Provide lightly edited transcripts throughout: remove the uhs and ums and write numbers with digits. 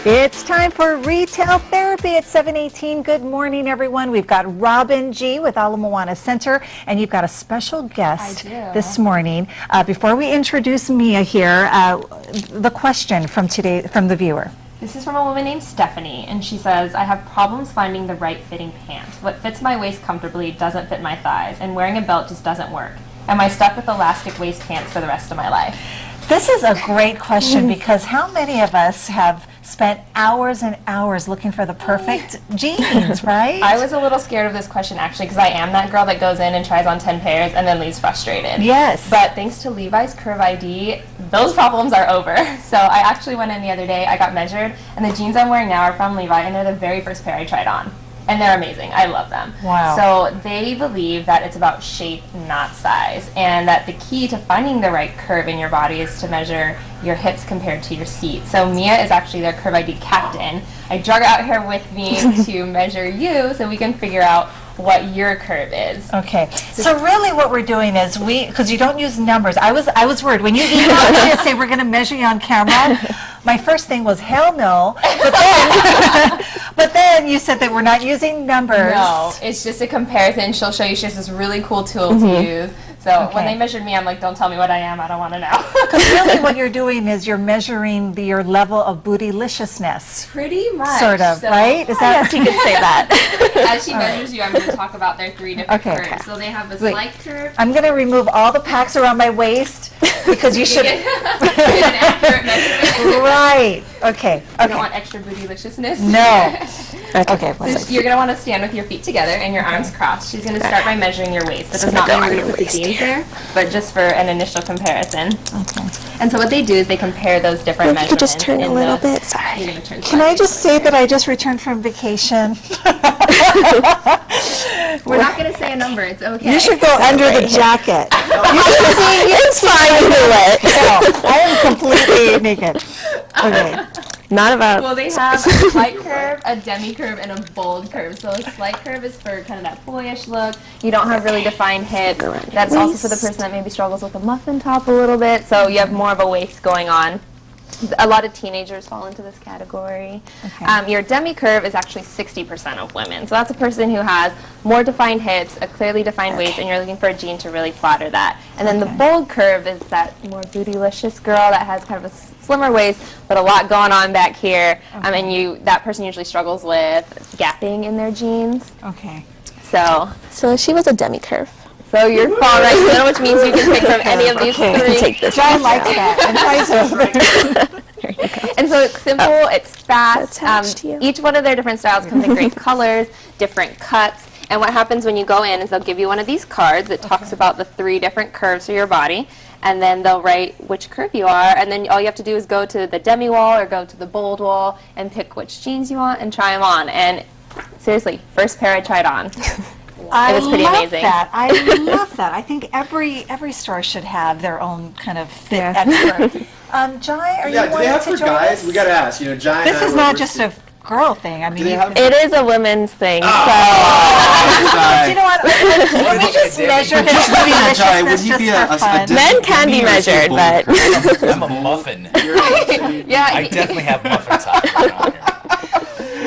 It's time for Retail Therapy at 7:18. Good morning, everyone. We've got Robin G. with Ala Moana Center, and you've got a special guest this morning. Before we introduce Mia here, the question from the viewer. This is from a woman named Stephanie, and she says, I have problems finding the right fitting pant. What fits my waist comfortably doesn't fit my thighs, and wearing a belt just doesn't work. Am I stuck with elastic waist pants for the rest of my life? This is a great question because how many of us have spent hours and hours looking for the perfect jeans, right? I was a little scared of this question actually because I am that girl that goes in and tries on 10 pairs and then leaves frustrated. Yes. But thanks to Levi's Curve ID, those problems are over. So I actually went in the other day, I got measured, and the jeans I'm wearing now are from Levi, and they're the very first pair I tried on. And they're amazing. I love them. Wow. So they believe that it's about shape, not size, and that the key to finding the right curve in your body is to measure your hips compared to your seat. So Mia is actually their Curve ID captain. I drug her out here with me to measure you so we can figure out what your curve is. Okay. So really what we're doing is because you don't use numbers. I was worried. When you emailed me and say we're going to measure you on camera, my first thing was hell no. But then you said that we're not using numbers. No, it's just a comparison. She'll show you. She has this really cool tool to use. So when they measured me, I'm like, don't tell me what I am. I don't want to know. Because really what you're doing is you're measuring your level of bootyliciousness. Pretty much. Sort of, so, right? Is that? Yes, you could say that. As she measures you, I'm going to talk about their three different curves. Okay. So they have a slight curve. I'm going to remove all the packs around my waist because you should. Get an accurate measurement. Right. Okay. You don't want extra bootyliciousness? No. Okay. So you're going to want to stand with your feet together and your arms crossed. She's going to start by measuring your waist. That does not mean we're going to put the jeans there, but just for an initial comparison. Okay. And so what they do is they compare those different measurements. You could just turn a little bit. Sorry. Can I just say that I just returned from vacation? We're not going to say a number. It's okay. You should go under the jacket. It's fine to do it. No, I am completely naked. Okay. Not about. Well, they have a slight curve, a demi curve, and a bold curve. So a slight curve is for kind of that boyish look. You don't have really defined hips. That's also for the person that maybe struggles with a muffin top a little bit. So you have more of a waist going on. A lot of teenagers fall into this category. Okay. Your demi curve is actually 60% of women. So that's a person who has more defined hips, a clearly defined waist, and you're looking for a jean to really flatter that. And then the bold curve is that more bootylicious girl that has kind of a slimmer waist, but a lot going on back here. And that person usually struggles with gapping in their jeans. Okay. So she was a demi curve. So you're fall right in the middle, which means you can pick from any of these three. Take this. John likes that. And so it's simple, it's fast. Each one of their different styles comes in great colors, different cuts. And what happens when you go in is they'll give you one of these cards that talks about the three different curves for your body. And then they'll write which curve you are. And then all you have to do is go to the demi wall or go to the bold wall and pick which jeans you want and try them on. And seriously, first pair I tried on. It was pretty amazing. I love that. I think every store should have their own kind of fit expert. Jai, are you do they have for guys? We gotta ask. Jai. This is not just a girl thing. I mean, it is a women's thing. So you know what? Let me just measure his deliciousness just for fun. Men can be measured, but I'm a muffin. Yeah, I definitely have muffin top.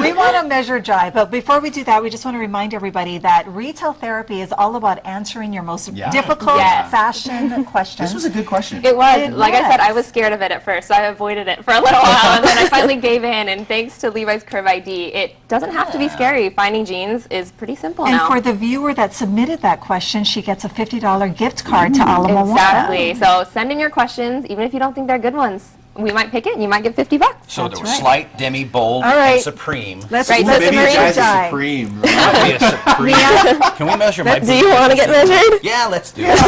We want to measure Jai, but before we do that, we just want to remind everybody that Retail Therapy is all about answering your most difficult fashion questions. This was a good question. It was. Like I said, I was scared of it at first, so I avoided it for a little while, and then I finally gave in, and thanks to Levi's Curve ID, it doesn't have to be scary. Finding jeans is pretty simple now. And for the viewer that submitted that question, she gets a $50 gift card to Ala Moana. Exactly. So send in your questions, even if you don't think they're good ones. We might pick it, and you might get $50. So there was slight, demi, bold, and supreme. Let's so maybe Supreme. Jai's a supreme. Might be a supreme. Can we measure my? do you want to get measured? Yeah, let's do it.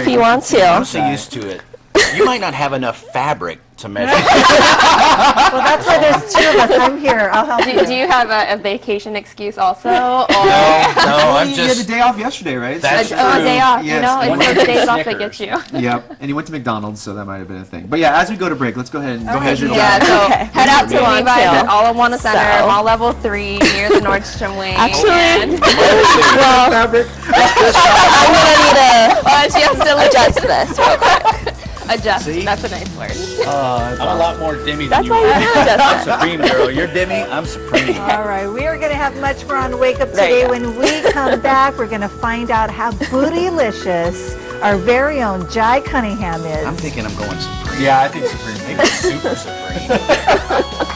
If you want to. I'm so used to it. You might not have enough fabric to measure. Well, that's why there's two of us. I'm here. I'll help you. Do you have a vacation excuse also? Or No, I'm You just. had a day off yesterday, right? That's a day off, Yes. it's those days off that get you. Yep. And you went to McDonald's, so that might have been a thing. But yeah, as we go to break, let's go ahead and go measure. Yeah, so head out to Okay. Levi's at Ala Moana Center, So- Mall Level 3, near the Nordstrom wing. Actually, Well, fabric. I'm gonna need She has to to adjust this real quick. Adjust. See? That's a nice word. I'm a lot more Demi than That's you why are. you know I'm adjust. Supreme, girl. You're Demi, I'm Supreme. All right, we are going to have much more on Wake Up There you today. go. When we come back, we're going to find out how bootylicious our very own Jai Cunningham is. I'm thinking I'm going Supreme. Yeah, I think Supreme. Maybe Super Supreme.